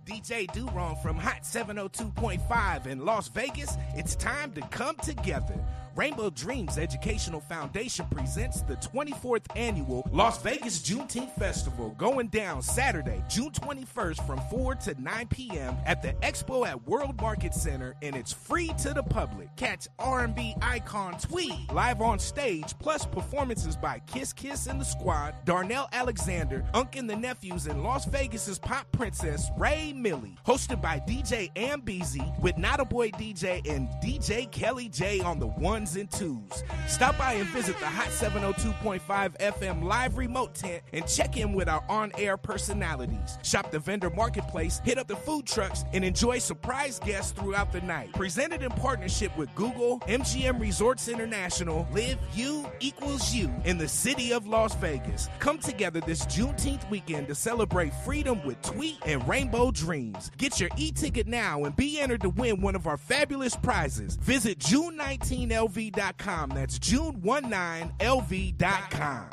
DJ Durong from Hot 702.5 in Las Vegas. It's time to come together. Rainbow Dreams Educational Foundation presents the 24th annual Las Vegas Juneteenth Festival, going down Saturday, June 21st from 4 to 9 p.m. at the Expo at World Market Center, and it's free to the public. Catch R&B icon Tweed live on stage, plus performances by Kiss Kiss and the Squad, Darnell Alexander, Unk and the Nephews, and Las Vegas's pop princess Ray Millie. Hosted by DJ Ambeezy with Not a Boy DJ and DJ Kelly J on the ones and twos. Stop by and visit the Hot 702.5 FM live remote tent and check in with our on-air personalities. Shop the vendor marketplace, hit up the food trucks, and enjoy surprise guests throughout the night. Presented in partnership with Google, MGM Resorts International, Live You Equals You in the city of Las Vegas. Come together this Juneteenth weekend to celebrate freedom with Tweet and Rainbow Dreams. Get your e-ticket now and be entered to win one of our fabulous prizes. Visit June19LV.com. That's June19LV.com.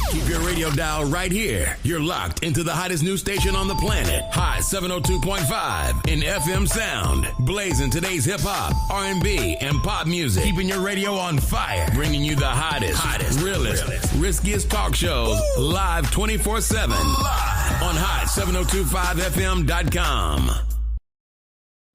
Keep your radio dial right here. You're locked into the hottest news station on the planet. Hot 702.5 in FM sound. Blazing today's hip-hop, R&B, and pop music. Keeping your radio on fire. Bringing you the hottest, realest, riskiest talk shows live 24/7. Live on hot7025fm.com.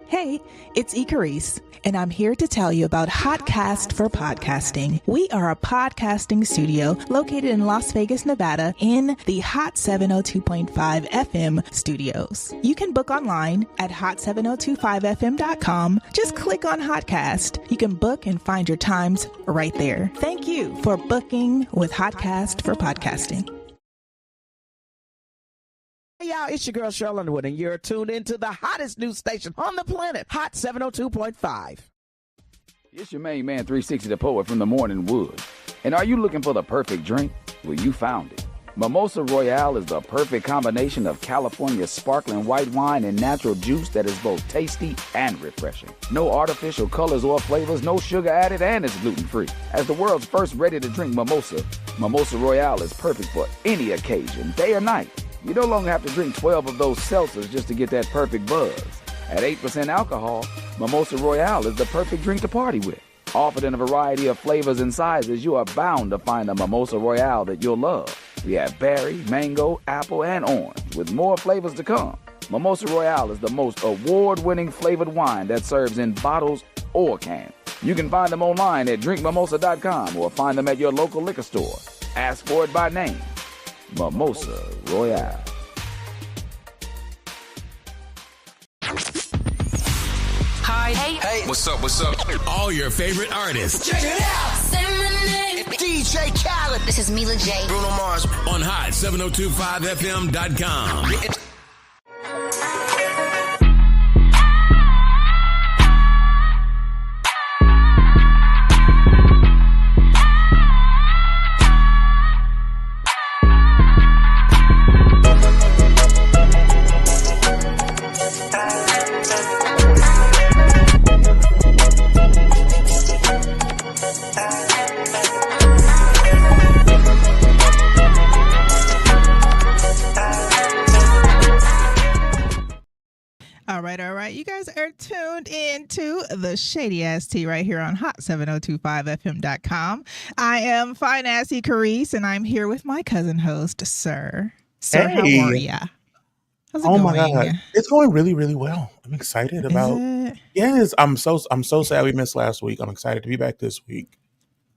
Hey, it's Carrice, and I'm here to tell you about Hotcast for Podcasting. We are a podcasting studio located in Las Vegas, Nevada, in the Hot 702.5 FM studios. You can book online at hot7025fm.com. Just click on Hotcast. You can book and find your times right there. Thank you for booking with Hotcast for Podcasting. Hey y'all, it's your girl Cheryl Underwood, and you're tuned into the hottest news station on the planet, Hot 702.5. It's your main man, 360 the Poet from the Morning Wood. And are you looking for the perfect drink? Well, you found it. Mimosa Royale is the perfect combination of California sparkling white wine and natural juice that is both tasty and refreshing. No artificial colors or flavors, no sugar added, and it's gluten-free. As the world's first ready-to-drink mimosa, Mimosa Royale is perfect for any occasion, day or night. You no longer have to drink 12 of those seltzers just to get that perfect buzz. At 8% alcohol, Mimosa Royale is the perfect drink to party with. Offered in a variety of flavors and sizes, you are bound to find a Mimosa Royale that you'll love. We have berry, mango, apple, and orange, with more flavors to come. Mimosa Royale is the most award-winning flavored wine that serves in bottles or cans. You can find them online at drinkmimosa.com or find them at your local liquor store. Ask for it by name. Mimosa Royale. Hi. Hey. What's up? All your favorite artists. Check it out. Say my name. DJ Khaled. This is Mila J. Bruno Mars. On hot7025fm.com. All right. You guys are tuned into the Shady Ass Tea right here on hot7025fm.com. I am Fine Assy Carrice, and I'm here with my cousin host, Sir. Sir, Hey. how are ya? How's it Oh going? my God, it's going really, really well. I'm excited about. Is it? Yes, I'm so sad we missed last week. I'm excited to be back this week.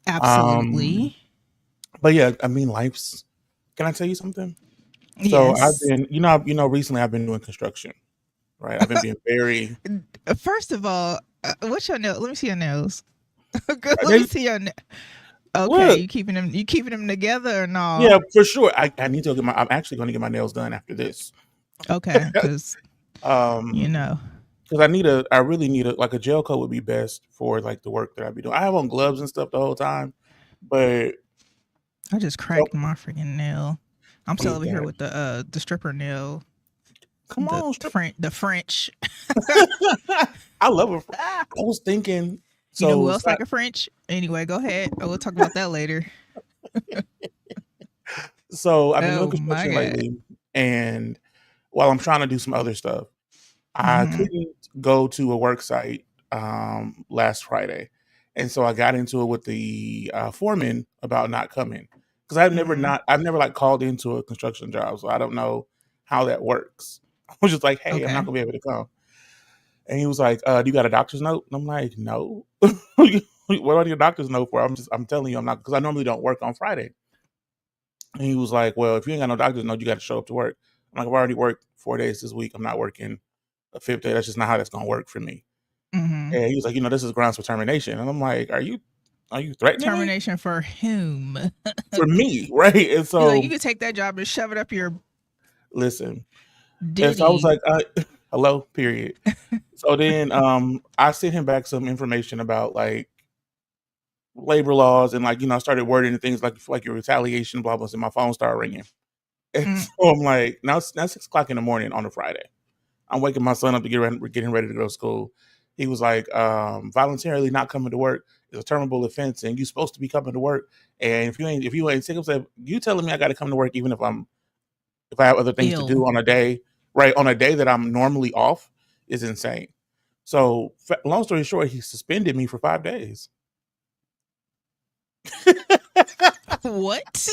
Absolutely. But yeah, I mean, life's. Can I tell you something? So Yes. I've been, recently I've been doing construction, right? I've been being very. First of all, what's your nose? Let me see your nose. Let me see your. Okay, What? you keeping them together or no? Yeah, for sure. I need to get I'm actually going to get my nails done after this. Okay, because Um, because I really need a gel coat would be best for like the work that I be doing. I have on gloves and stuff the whole time, but I just cracked my freaking nail. I'm still over here God. with the stripper nail. Come on, the French. I love it. I was thinking. You know who So else like a French? Anyway, go ahead. We'll talk about that later. So I've been doing Oh my construction God. lately, and while I'm trying to do some other stuff, I Mm-hmm. couldn't go to a work site last Friday, and so I got into it with the foreman about not coming because Mm-hmm. I've never like called into a construction job, so I don't know how that works. I was just like, "Hey, I'm not Okay. gonna be able to come," and he was like, "Do you got a doctor's note?" And I'm like, "No." What do I need a doctor's note for? I'm telling you, I'm not because I normally don't work on Friday. And he was like, "Well, if you ain't got no doctor's note, you got to show up to work." I'm like, "I've already worked 4 days this week. I'm not working a fifth day. That's just not how that's gonna work for me." Mm-hmm. And he was like, "This is grounds for termination." And I'm like, "Are you threatening me?" Termination for whom? For me, right? And He's like, you so could take that job and shove it up your listen. And so I was Diddy. like, hello, period. So then I sent him back some information about like labor laws and like, I started wording things like your retaliation, blah blah, and my phone started ringing. And Mm. so I'm like, now it's 6 o'clock in the morning on a Friday. I'm waking my son up to getting ready to go to school. He was like, voluntarily not coming to work is a terminable offense, and you're supposed to be coming to work. And if you ain't sick, I'm saying, you telling me I got to come to work even if I have other things to do Ill. on a day, right? On a day that I'm normally off is insane. So long story short, he suspended me for 5 days. What?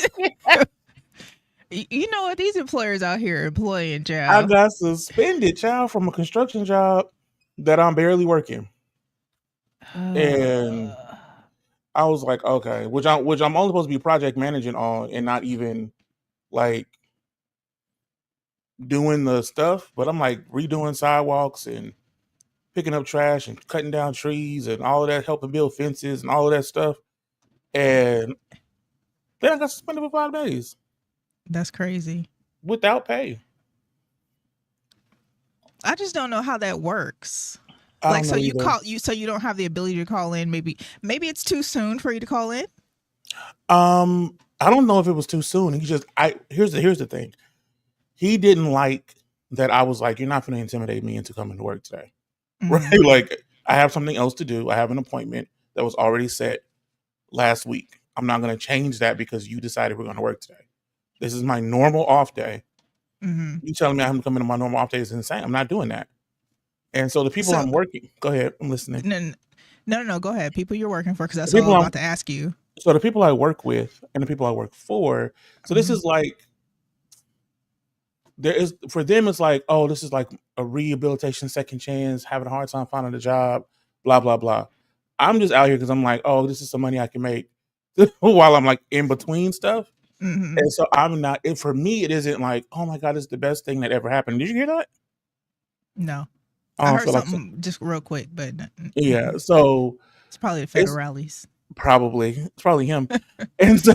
You know what? These employers out here employing I child. got suspended, child, from a construction job that I'm barely working, and I was like, okay, which I'm only supposed to be project managing on, and not even like doing the stuff. But I'm like redoing sidewalks and picking up trash and cutting down trees and all of that, helping build fences and all of that stuff. And then I got suspended for 5 days That's crazy. without pay. I just don't know how that works. I Like, don't so know you either. so you don't have the ability to call in. Maybe it's too soon for you to call in. I don't know if it was too soon. Here's the thing. He didn't like that I was like, you're not going to intimidate me into coming to work today. Right? Mhm. Like, I have something else to do. I have an appointment that was already set last week. I'm not going to change that because you decided we're going to work today. This is my normal off day. Mhm. You telling me I'm coming to my normal off day is insane. I'm not doing that. And so the people So I'm working, go ahead, I'm listening. no. Go ahead. People you're working for, because that's The all people I'm I'm about to ask you. So the people I work with and the people I work for. So this Mhm. is like there is for them. It's like, oh, this is like a rehabilitation, second chance, having a hard time finding a job, blah blah blah. I'm just out here because I'm like, oh, this is some money I can make while I'm like in between stuff. Mhm. And so I'm not. For me, it isn't like, oh my god, it's the best thing that ever happened. Did you hear that? No, I Oh, I heard feel like something just real quick, but yeah. So it's probably the it's federales. it's probably him, and so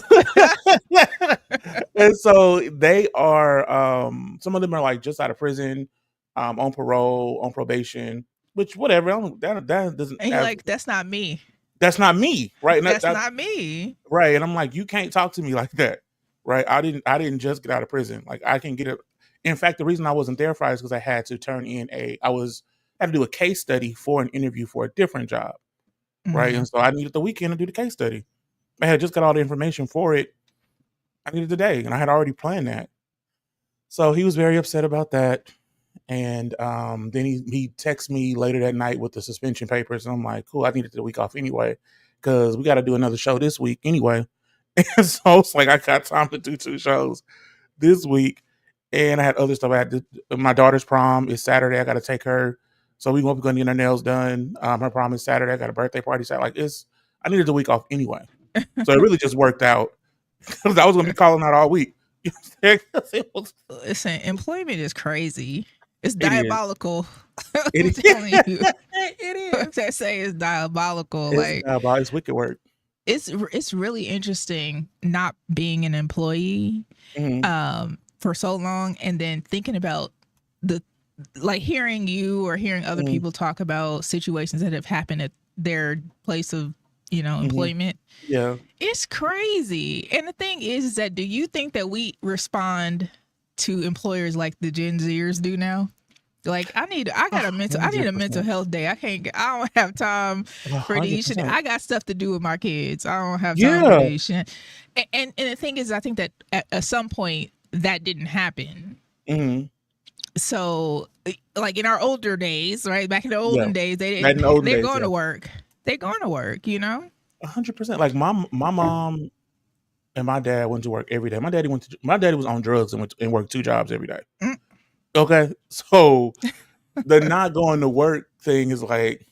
and so they are. Some of them are like just out of prison, on parole, on probation, which whatever. I don't, that doesn't And you're have. like, that's not me. That's not me, right? And That's not me. right. And I'm like, you can't talk to me like that, right? I didn't just get out of prison. Like I can get it. In fact, the reason I wasn't there Friday is because I had to turn in had to do a case study for an interview for a different job, right? Mhm. And so I needed the weekend to do the case study. I had just got all the information for it. I needed the day, and I had already planned that. So he was very upset about that. And then he texted me later that night with the suspension papers, and I'm like, cool, I needed the week off anyway, because we got to do another show this week anyway. And so it's like I got time to do 2 shows this week, and I had other stuff. My daughter's prom is Saturday. I got to take her, so we won't be going to get her nails done. Her prom is Saturday. I got a birthday party. So like I needed the week off anyway, so it really just worked out because I was going to be calling out all week. Listen, employment is crazy. It's It is. diabolical. It I'm is. telling you. It What is. they say is diabolical. It's Like, about it's wicked work. it's really interesting not being an employee Mhm. for so long, and then thinking about hearing you or hearing other Mhm. people talk about situations that have happened at their place of Mhm. employment. Yeah. It's crazy. And the thing is that, do you think that we respond to employers like the Gen Zers do now? Like, I need a mental 100%. health day. I don't have time for these shit. 100%. I got stuff to do with my kids. I don't have time for Yeah. these shit. And the thing is, I think that at some point that didn't happen. Mm-hmm. So, like in our older days, right? Back in the Yeah. olden days, Back in the olden they're days, going yeah. to work. They're going to work, you know? 100%. Like my mom and my dad went to work every day. My daddy was on drugs and worked 2 jobs every day. Mm. Okay, so the not going to work thing is like,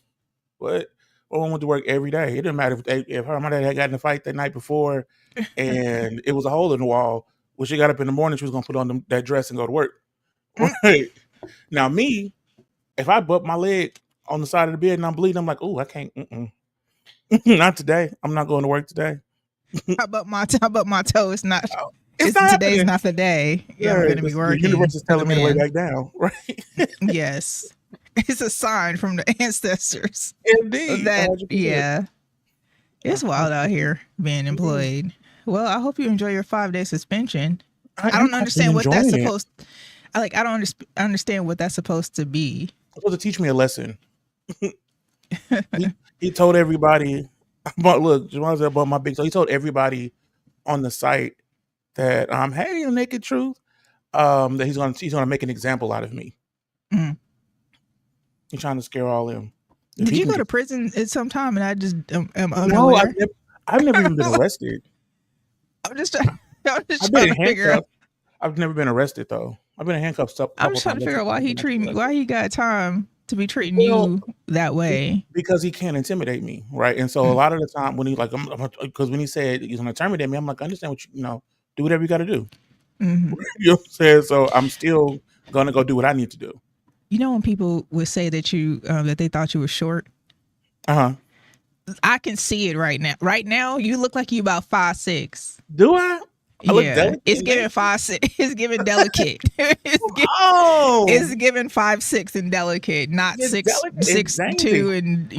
what? Well, I went to work every day. It didn't matter if her and my dad had gotten in a fight the night before, and it was a hole in the wall. When she got up in the morning, she was gonna put on that dress and go to work. Right now, me, if I butt my leg on the side of the bed and I'm bleeding, I'm like, oh, I can't. Not today. I'm not going to work today. How about my toe? It's not. It's not today's happening. not the day. Yeah, I'm Yeah, going to be working. The universe is telling me to lay man. back down, right? Yes, it's a sign from the ancestors. Indeed. That 100%. yeah, it's wild out here being employed. Well, I hope you enjoy your 5-day suspension. I don't understand what that's supposed. I don't understand what that's supposed to be. It's supposed to teach me a lesson. he told everybody about Jamal said about my big toe. He told everybody on the site that hey, the naked truth, that he's gonna make an example out of me. Mm. He's trying to scare all them. Did you go to prison at some time and I just am no, I've never even been arrested. I'm just trying I've to been figure out. I've never been arrested though. I've been in handcuffs. I'm just trying to figure out why he got time to be treating you that way. Because he can't intimidate me, right? And so a lot of the time when he because when he said he's gonna terminate me, I'm like, I understand what do whatever you got to do. Mm-hmm. You know what I'm saying? So I'm still gonna go do what I need to do. You know when people would say that that they thought you were short? Uh-huh. I can see it right now. Right now, you look like you about 5'6". Do I? I look delicate. It's giving 5'6". It's giving delicate. It's giving 5'6" and delicate, not 6'2" and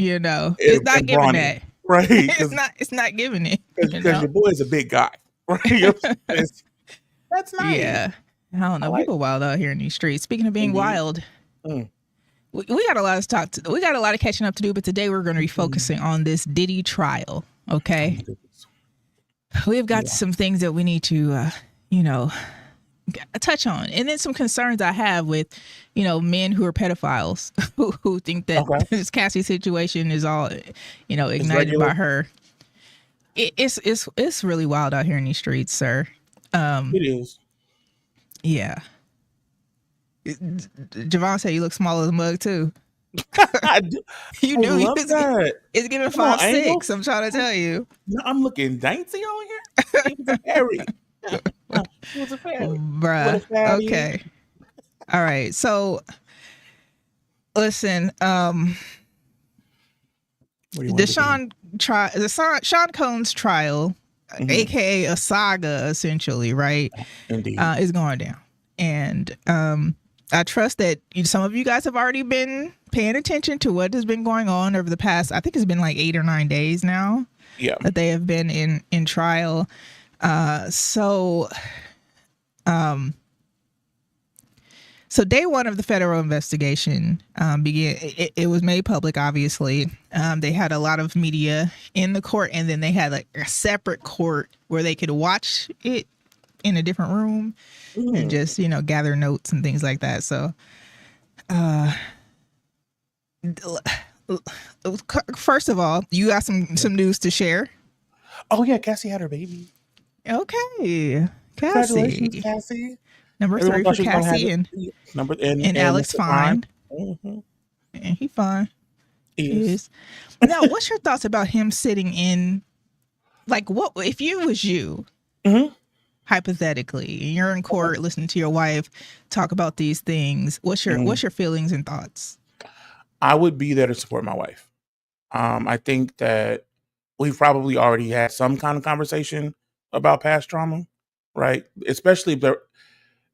it's not giving brawny, that. Right? It's not giving it. Because your boy is a big guy, right? That's nice. Yeah, I don't know. People wild out here in these streets. Speaking of being wild. We got a lot of we got a lot of catching up to do, but today we're going to be focusing on this Diddy trial. Okay, we've got some things that we need to, touch on, and then some concerns I have with, men who are pedophiles who think that this Cassie situation is all, ignited by her. It's really wild out here in these streets, sir. It is. Yeah. Javon said you look small as a mug too. I do. You do. Love that. It's giving 5'6". I'm trying to tell you. No, I'm looking dainty on here. He was a fairy. He was a fairy. Bruh. Okay. All right. So, listen. Sean Combs trial, aka a saga, essentially, right? Indeed. Is going down, and I trust that some of you guys have already been paying attention to what has been going on over the past, I think it's been like 8 or 9 days now. Yeah. That they have been in trial. So day one of the federal investigation began. It was made public, obviously. They had a lot of media in the court, and then they had like a separate court where they could watch it in a different room and just, gather notes and things like that. So, first of all, you got some news to share. Oh yeah, Cassie had her baby. Okay, Congratulations, Cassie. Number 3 for Cassie and Alex Fine. Mm-hmm. And he fine. He is. Now, what's your thoughts about him sitting in? Like, what if you was you? Mm-hmm. Hypothetically, you're in court listening to your wife talk about these things. What's your feelings and thoughts? I would be there to support my wife. I think that we've probably already had some kind of conversation about past trauma, right? Especially if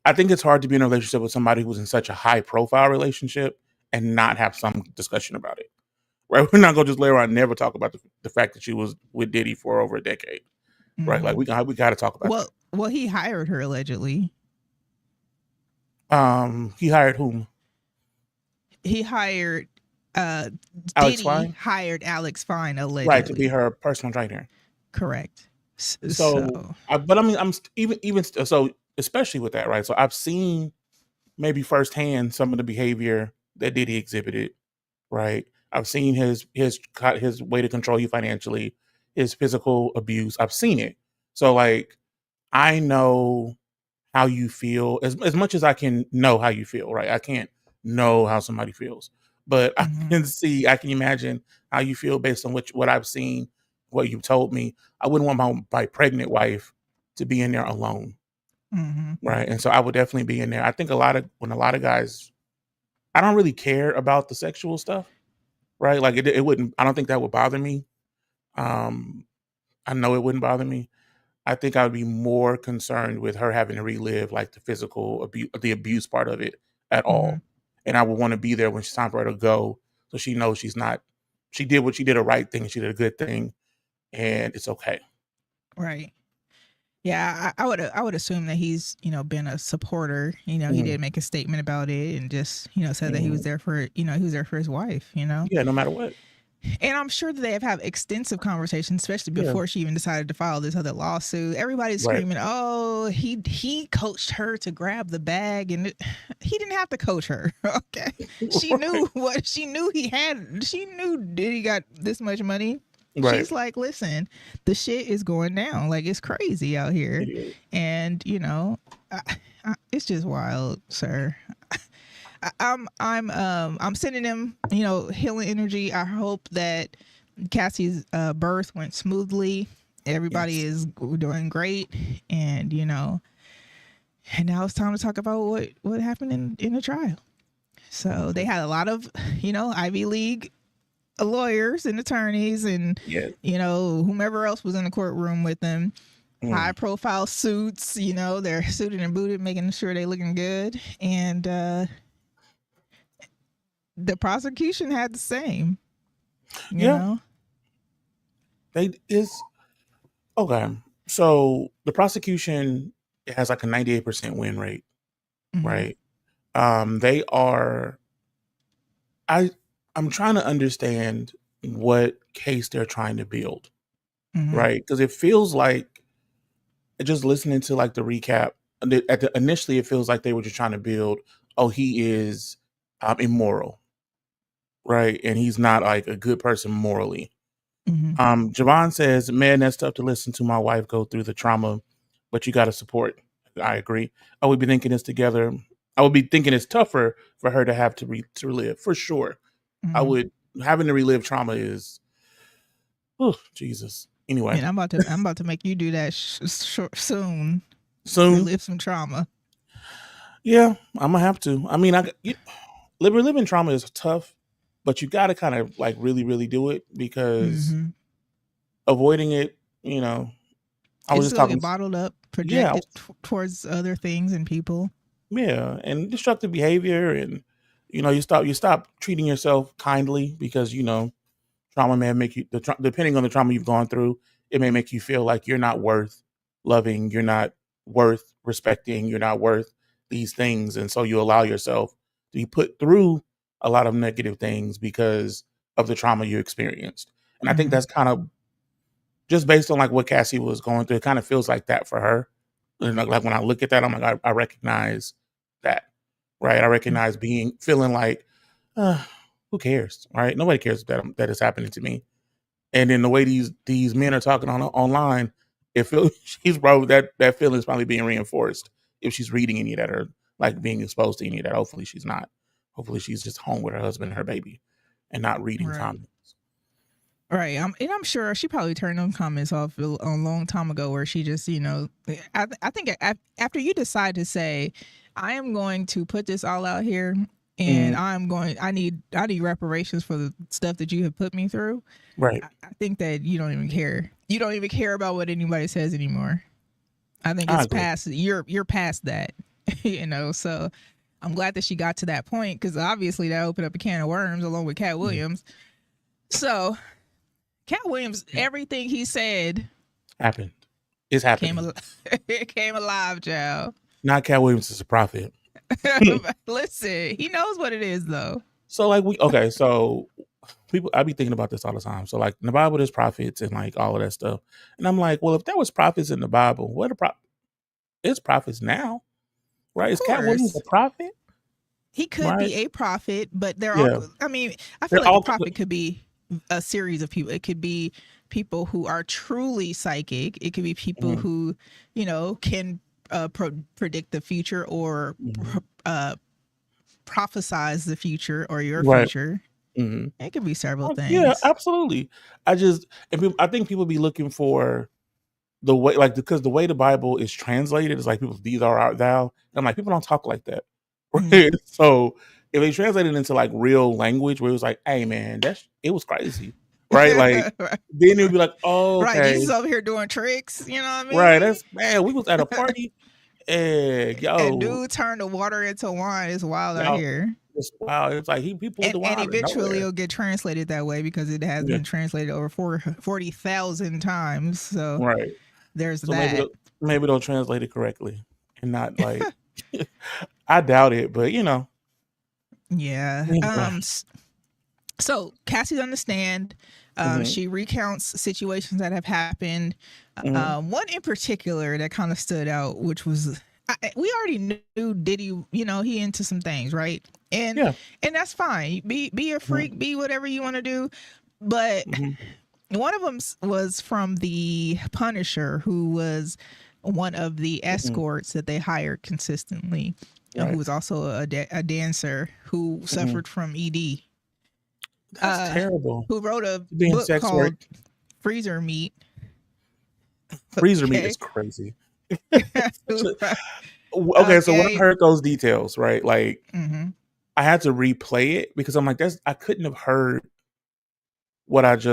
I think it's hard to be in a relationship with somebody who's in such a high profile relationship and not have some discussion about it, right? We're not going to just lay around and never talk about the fact that she was with Diddy for over a decade, right? Like we got to talk about that. Well, he hired her allegedly. He hired whom? He hired Alex Diddy Fine? hired Alex Fine allegedly. Right, to be her personal trainer. Correct. So, but I mean, so especially with that, right? So I've seen maybe firsthand some of the behavior that Diddy exhibited, right? I've seen his way to control you financially, his physical abuse. I've seen it. So like I know how you feel as much as I can know how you feel, right? I can't know how somebody feels, but I can imagine how you feel based on what I've seen, what you've told me. I wouldn't want my pregnant wife to be in there alone. Right. And so I would definitely be in there. I think a lot of guys, I don't really care about the sexual stuff, right? Like it wouldn't, I don't think that would bother me. I know it wouldn't bother me. I think I would be more concerned with her having to relive like the physical abuse, the abuse part of it at all. And I would want to be there when it's time for her to go. So she knows she did a right thing. She did a good thing and it's okay. Right. Yeah, I would assume that he's, been a supporter. He did make a statement about it and just, said that he was there for, his wife, Yeah, no matter what. And I'm sure that they have had extensive conversations, especially before she even decided to file this other lawsuit. Everybody's screaming, "Oh, he coached her to grab the bag," and he didn't have to coach her. Okay, she knew what she knew he had. She knew Diddy got this much money. Right. She's like, "Listen, the shit is going down. Like it's crazy out here, and it's just wild, sir." I'm sending him, healing energy. I hope that Cassie's birth went smoothly. Everybody is doing great, and now it's time to talk about what happened in the trial. So they had a lot of Ivy League lawyers and attorneys and whomever else was in the courtroom with them. High profile suits, they're suited and booted, making sure they looking good, and the prosecution had the same. You know? Okay. So the prosecution has like a 98% win rate, right? They are. I'm trying to understand what case they're trying to build, right? Because it feels like, just listening to like the recap, initially it feels like they were just trying to build, he is immoral. Right. And he's not like a good person morally. Javon says, "Man, that's tough to listen to my wife go through the trauma, but you got to support." I agree. I would be thinking it's tougher for her to have to relive, for sure. Having to relive trauma is, Jesus. Anyway. And I'm about to make you do that soon. Relive some trauma. Yeah, I'm gonna have to. I mean, reliving trauma is tough. But you got to kind of like really, really do it because avoiding it, I was just talking. Get bottled up, projected towards other things and people. Yeah, and destructive behavior, and you stop treating yourself kindly because trauma may make you, depending on the trauma you've gone through, it may make you feel like you're not worth loving, you're not worth respecting, you're not worth these things, and so you allow yourself to be put through a lot of negative things because of the trauma you experienced. And I think that's kind of just based on like what Cassie was going through. It kind of feels like that for her. And like when I look at that, I'm like, I recognize that, right? I recognize feeling like, who cares, right? Nobody cares that is happening to me. And then the way these men are talking online, it feels she's probably that feeling is probably being reinforced if she's reading any of that or like being exposed to any of that. Hopefully she's not. Hopefully she's just home with her husband and her baby and not reading comments. Right. I'm sure she probably turned those comments off a long time ago where she just, I think after you decide to say, I am going to put this all out here and I need reparations for the stuff that you have put me through. Right. I think that you don't even care. You don't even care about what anybody says anymore. I think it's past, you're past that, so I'm glad that she got to that point because obviously that opened up a can of worms along with Cat Williams. So Cat Williams, everything he said happened. It's happening. It came alive, Joe. Not Cat Williams is a prophet. Listen, he knows what it is though. So like so I be thinking about this all the time. So like in the Bible, there's prophets and like all of that stuff, and I'm like, well, if there was prophets in the Bible, it's prophets now, right? Of Is Cat Williams course. a prophet? He could Right? be a prophet, but they're Yeah, all, I mean, I feel they're like a all. prophet could be a series of people. It could be people who are truly psychic. It could be people Mhm, who, can predict the future or mhm. prophesize the future or your Right. future. hmm It could be several Yeah, things. absolutely. I think people be looking for the way, like, because the way the Bible is translated is like people, these are art thou. I'm like, people don't talk like that. Right? Mhm. So if they translate it into like real language where it was like, hey man, it was crazy. Right? Like Right. then it would be like, oh, Right. okay. Jesus over here doing tricks. You know what I Right. mean? That's man, we was at a party and And yo, dude turned the water into wine. It's wild out y'all here. it's wow. It's like he pulled the And wine out of eventually nowhere. it'll get translated that way because it has Yeah. been translated over 40,000 times. So Right. there's So that. maybe they'll translate it correctly and not like I doubt it, but Yeah. anyway. So Cassie's on the stand. hmm She recounts situations that have happened. hmm One in particular that kind of stood out, which was we already knew Diddy. He into some things, right? And Yeah. and that's fine. Be a hmm freak. Be whatever you want to do. But hmm one of them was from the Punisher, who was one of the hmm escorts that they hired consistently, who Right. was also a dancer who hmm suffered from ED, That's terrible. who wrote a Being book sex work. called Freezer Meat. Freezer meat Okay. is crazy. Right. Okay, so when I Okay. heard those details, right, like hmm I had to replay it because I'm like, I couldn't have heard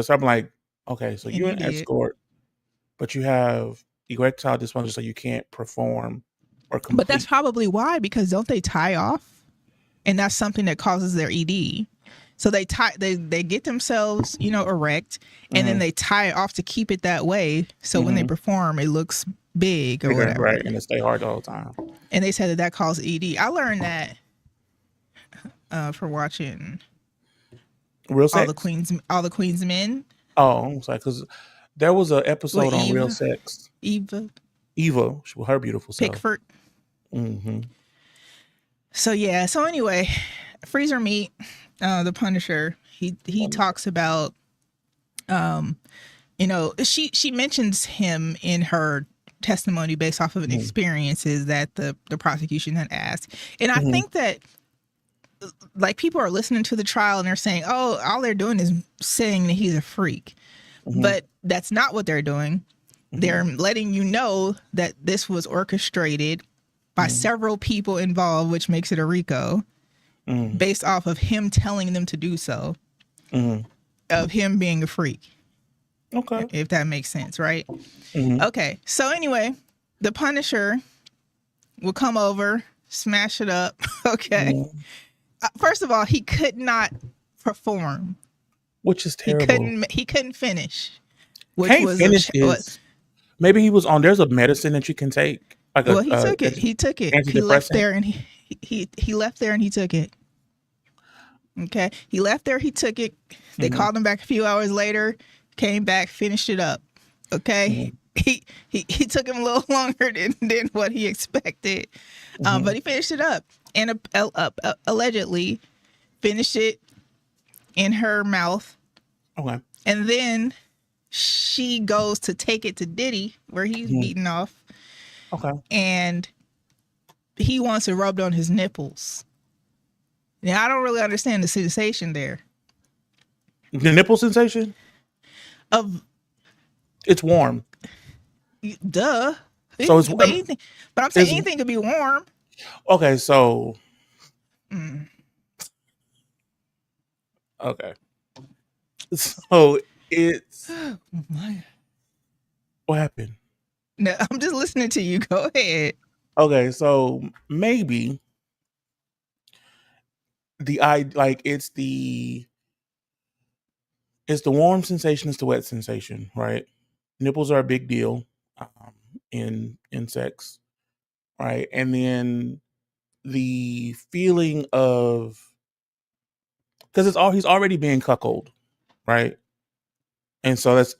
I'm like, okay, so And you're you an did. escort, but you have erectile dysfunction, so you can't perform or But that's complete. probably why, because don't they tie off? And that's something that causes their ED. So they get themselves, erect, and then hmm they tie it off to keep it that way. So when they hmm perform, it looks big or Bigger, whatever. right, and it stay hard the whole time. And they said that caused ED. I learned that for watching Real all the sex? Queen's Men Oh, I'm sorry, because there was an with episode on Real Sex. Eva Eva, with her beautiful self. Pickford. hmm So yeah. So anyway, Freezer Meat, the Punisher. He talks about, she mentions him in her testimony based off of an hmm experiences that the prosecution had asked, and I hmm think that like people are listening to the trial and they're saying, oh, all they're doing is saying that he's a freak, hmm but that's not what they're doing. hmm They're letting you know that this was orchestrated by hmm several people involved, which makes it a RICO, hmm based off of him telling them to do so, hmm of him being a freak, Okay. if that makes sense, right? hmm Okay, so anyway, the Punisher will come over, smash it up. Okay. hmm First of all, he could not perform. Which is He terrible. couldn't finish, which Can't was finish is maybe he was on. There's a medicine that you can take, like well, he took it. He left antidepressant. there and he left there and he took it. Okay. He left there, he took it. They hmm called him back a few hours later, came back, finished it up. Okay. hmm He took him a little longer than what he expected. hmm But he finished it up and allegedly finished it in her mouth. Okay. And then she goes to take it to Diddy, where he's hmm beaten off, Okay. and he wants it rubbed on his nipples. Now, I don't really understand the sensation there. The nipple sensation. Of It's warm. duh. So it's But anything, but I'm saying it's anything could be warm. okay. So Mm. okay. So it's My- what happened? No, I'm just listening to you. Go ahead. Okay. So maybe it's the warm sensation, it's the wet sensation, right? Nipples are a big deal in sex, right? And then the feeling of because he's already being cuckolded, right? And so it's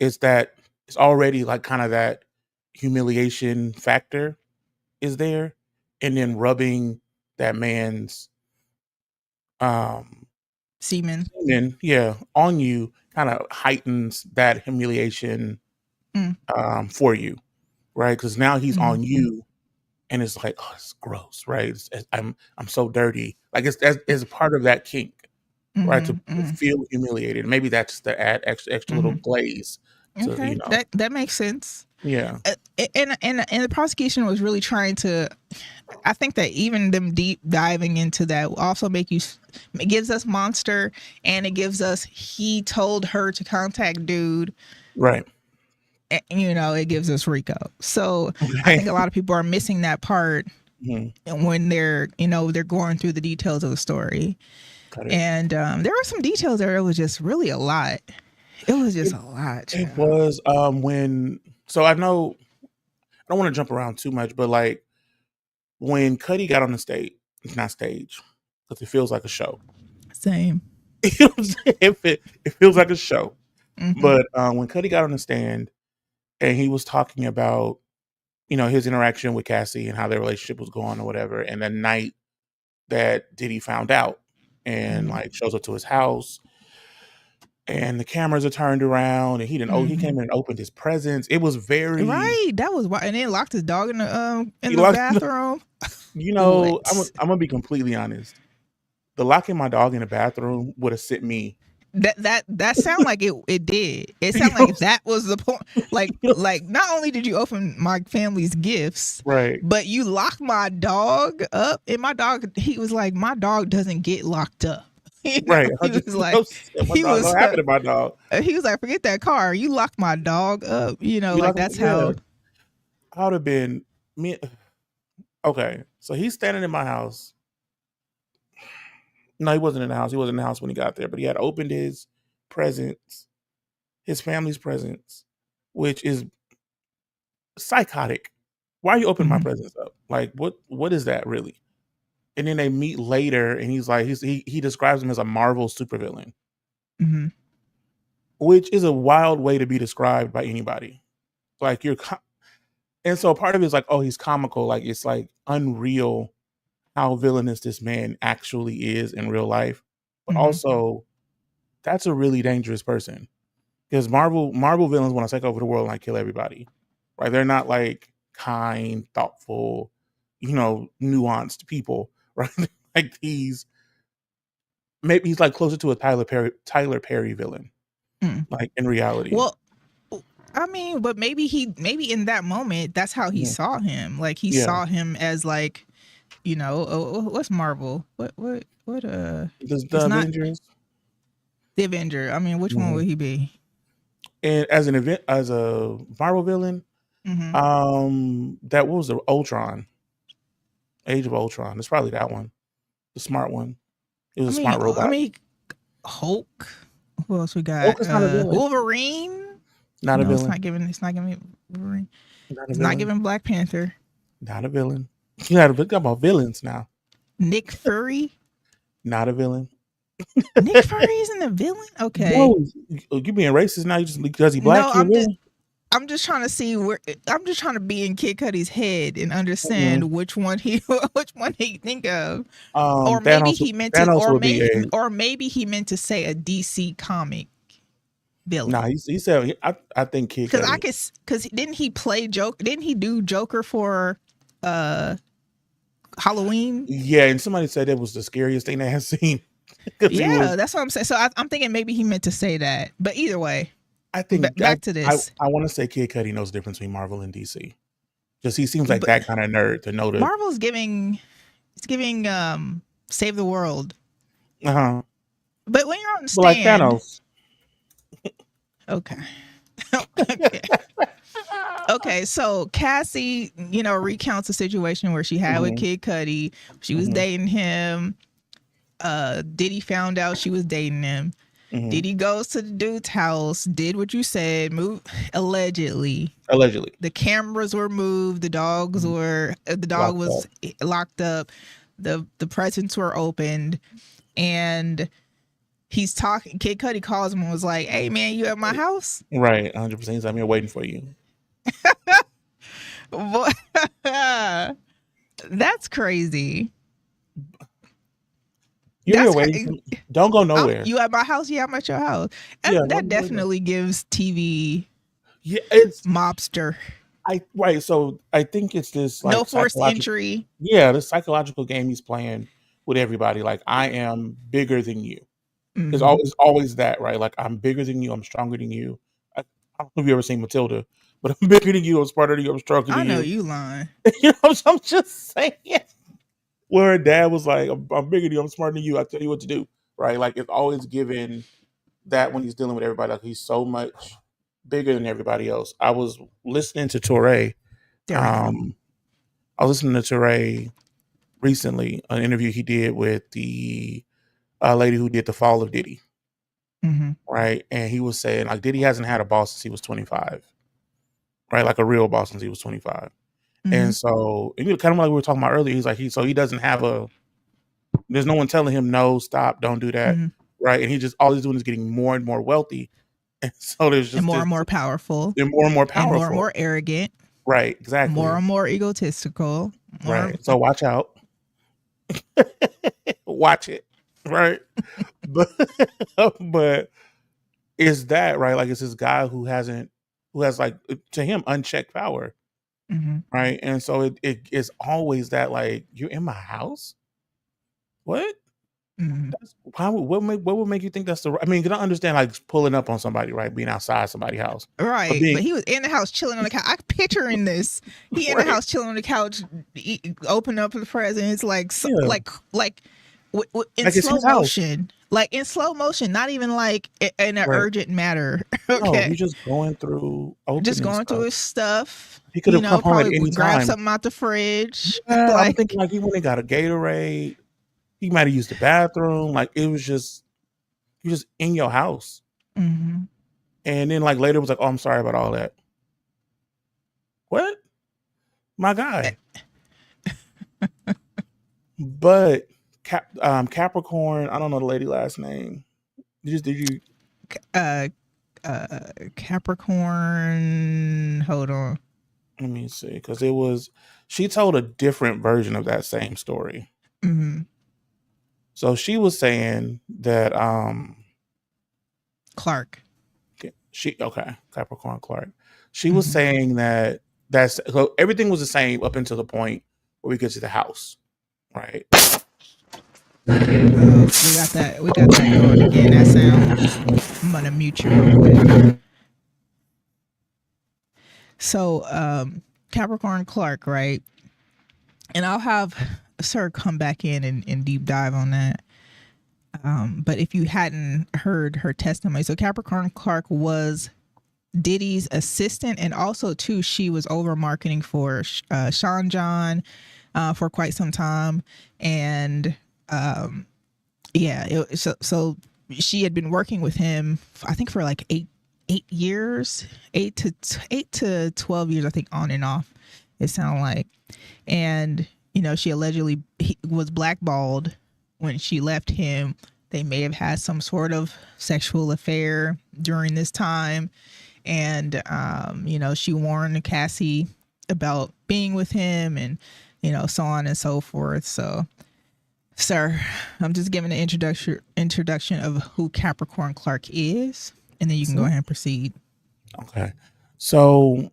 already like kind of that humiliation factor is there, and then rubbing that man's semen, on you kind of heightens that humiliation for you, right? Because now he's on you, and it's like, oh, it's gross, right? I'm so dirty. Like it's part of that kink, right? To feel humiliated. Maybe that's to add extra little glaze. To, okay, that makes sense. Yeah, and the prosecution was really trying to. I think that even them deep diving into that will also it gives us monster, and it gives us he told her to contact dude, right. And, it gives us Rico. So I think a lot of people are missing that part when they're going through the details of the story. And there were some details there. It was just really a lot. It was just a lot. It was so I know I don't want to jump around too much, but like when Cudi got on the stage, it's not stage because it feels like a show. Same. It feels like a show. But when Cudi got on the stand and he was talking about, his interaction with Cassie and how their relationship was going or whatever, and the night that Diddy found out and like shows up to his house and the cameras are turned around and he he came in and opened his presents. It was very right. That was why, and then locked his dog in the bathroom. I'm gonna be completely honest. The locking my dog in the bathroom would have sent me. That sound like it did. It sounded like that was the point. Like not only did you open my family's gifts, right, but you locked my dog up. And my dog, he was like, my dog doesn't get locked up. Right. He was like, what happened to my dog? He was like, forget that car. You locked my dog up. That's how. I would have been me. Okay, so he's standing in my house. No, he wasn't in the house. He wasn't in the house when he got there, but he had opened his presents, his family's presents, which is psychotic. Why are you opening my presents up? Like, what is that really? And then they meet later, and he's like, he describes him as a Marvel supervillain, which is a wild way to be described by anybody. Like and so part of it is like, oh, he's comical. Like it's like unreal how villainous this man actually is in real life, but also that's a really dangerous person because Marvel villains want to take over the world and like kill everybody, right? They're not like kind, thoughtful, nuanced people, right? Like maybe he's like closer to a Tyler Perry villain, like in reality. Well, I mean, but maybe in that moment that's how he saw him. Like he saw him as like. What's Marvel? What? The Avengers? The Avenger. I mean, which one would he be? And as a Marvel villain, that was the Ultron, Age of Ultron. It's probably that one, the smart one. It was a smart robot. I mean, Hulk. Who else we got? Hulk is not a villain. Wolverine. Not a villain. It's not giving Wolverine. It's not giving Black Panther. Not a villain. You got to think about villains now. Nick Fury. Not a villain. Nick Fury isn't a villain. Okay. No, you being racist now? You just because he black? No, I'm just trying to see where. I'm just trying to be in Kid Cudi's head and understand which one he think of. Or maybe he meant to, or maybe he meant to say a DC comic villain. No, he said. I think Kid Cudi. Because didn't he play Joker? Didn't he do Joker for Halloween? Yeah, and somebody said it was the scariest thing they had seen. Yeah, that's what I'm saying. So I'm thinking maybe he meant to say that. But either way, I think back to this. I want to say Kid Cudi knows the difference between Marvel and DC. Just he seems like that kind of nerd to know. Marvel's giving Save the World. But when you're on the stand, like Thanos. Okay. Okay, so Cassie, recounts a situation where she had with Kid Cudi. She was dating him. Diddy found out she was dating him. Diddy goes to the dude's house, did what you said, moved allegedly. The cameras were moved. The dog was locked up. The presents were opened, and he's talking. Kid Cudi calls him and was like, "Hey man, you at my house?" Right, 100%. He's I'm here waiting for you. Boy, that's crazy. You're here That's waiting. Don't go nowhere. you at my house? Yeah, I'm at your house. And Yeah, that definitely gives TV Yeah, it's mobster. right. So I think it's this like No forced entry. Yeah, the psychological game he's playing with everybody. Like I am bigger than you. There's always that, right? Like I'm bigger than you. I'm stronger than you. I don't know if you ever seen Matilda, but I'm bigger than you. I'm smarter than you. I'm stronger than you. I know you lying. You know, I'm just saying. Where her dad was like, I'm bigger than you. I'm smarter than you. I tell you what to do, right? Like it's always given that when he's dealing with everybody, like he's so much bigger than everybody else. I was listening to Touré. I was listening to Touré recently, an interview he did with the lady who did the Fall of Diddy. Right. And he was saying like Diddy hasn't had a boss since he was 25. Right. Like a real boss since he was 25. And so kind of like we were talking about earlier, he's like, he doesn't have there's no one telling him, no, stop, don't do that. Right. And he just, all he's doing is getting more and more wealthy. And so there's just and more powerful. They're more and more powerful. And more and more arrogant. Right. Exactly. More and more egotistical. Right. So watch out. Watch it. Right. But is that right? Like it's this guy who has like to him unchecked power. Right. And so it is always that like you're in my house. What? What would make you think that's the? I mean, you don't understand like pulling up on somebody, right? Being outside somebody's house, right? But he was in the house chilling on the couch. I'm picturing this. He in the house chilling on the couch, open up the presents, like in slow motion, like in slow motion, not even like in an urgent matter. Okay, no, he's just going through, through his stuff. He could have come home at any grab time. something out the fridge. Yeah, I'm thinking like he went and got a Gatorade. He might have used the bathroom. Like it was just, you're just in your house. And then like later it was like, oh, I'm sorry about all that. What? My guy. But Capricorn, I don't know the lady last name. Did you? Capricorn. Hold on. Let me see, because she told a different version of that same story. So she was saying that Clark. Capricorn Clark. She was saying that so everything was the same up until the point where we get to the house, right? We got that going again. That sound. I'm gonna mute you real quick. So Capricorn Clark, right? And I'll have Sir come back in and deep dive on that. But if you hadn't heard her testimony, so Capricorn Clark was Diddy's assistant, and also too she was over marketing for Sean John for quite some time, and so she had been working with him, I think for like 8 years, 8 to 12 years, I think, on and off. It sounded like, and she allegedly was blackballed when she left him. They may have had some sort of sexual affair during this time. And, she warned Cassie about being with him and, so on and so forth. So, sir, I'm just giving an introduction of who Capricorn Clark is. And then you can go ahead and proceed. Okay. So,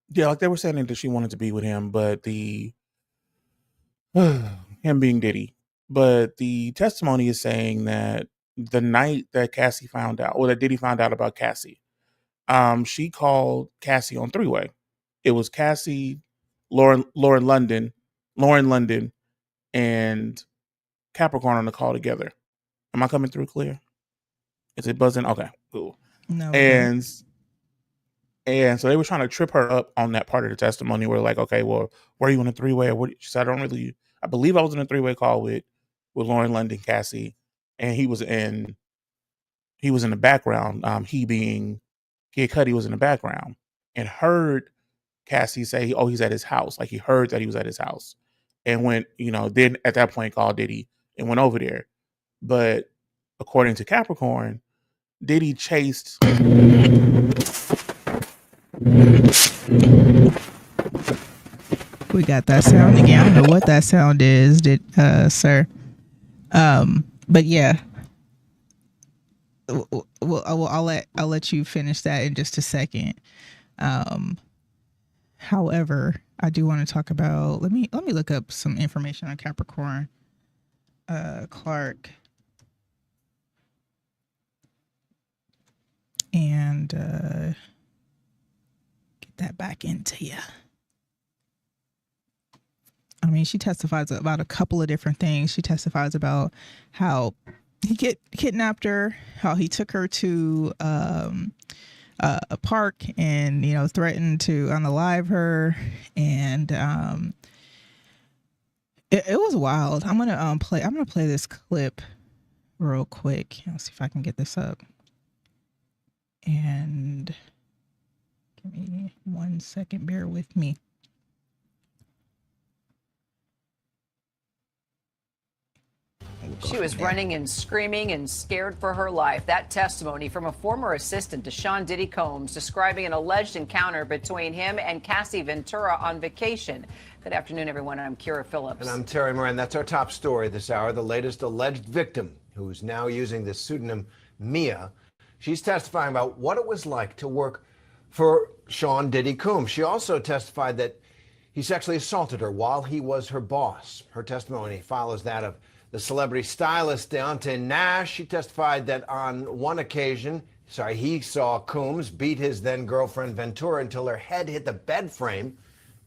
yeah, like they were saying that she wanted to be with him, but him being Diddy. But the testimony is saying that the night that Cassie found out, or that Diddy found out about Cassie, she called Cassie on three-way. It was Cassie, Lauren London, and Capricorn on the call together. Am I coming through clear? Is it buzzing? Okay, cool. No. And so they were trying to trip her up on that part of the testimony. We're like, okay, well, were you in a three-way? Or what? She said, I believe I was in a three-way call with Lauren London, Cassie, and he was in the background. Kid Cudi was in the background and heard Cassie say, oh, he's at his house. Like he heard that he was at his house, and went, then at that point called Diddy and went over there. But according to Capricorn, Diddy chased. We got that sound again. I don't know what that sound is, sir. But yeah. Well, I'll let you finish that in just a second. However, I do want to talk about. Let me look up some information on Capricorn. Clark. And get that back into you. I mean, she testifies about a couple of different things. She testifies about how he kidnapped her, how he took her to a park and, threatened to unalive her. And it was wild. I'm gonna play this clip real quick. Let's see if I can get this up. And give me 1 second. Bear with me. She was running and screaming and scared for her life. That testimony from a former assistant to Sean Diddy Combs describing an alleged encounter between him and Cassie Ventura on vacation. Good afternoon, everyone. I'm Kira Phillips. And I'm Terry Moran. That's our top story this hour. The latest alleged victim, who's now using the pseudonym Mia. She's testifying about what it was like to work for Sean Diddy Combs. She also testified that he sexually assaulted her while he was her boss. Her testimony follows that of the celebrity stylist Deontay Nash. She testified that on one occasion, he saw Combs beat his then girlfriend Ventura until her head hit the bed frame.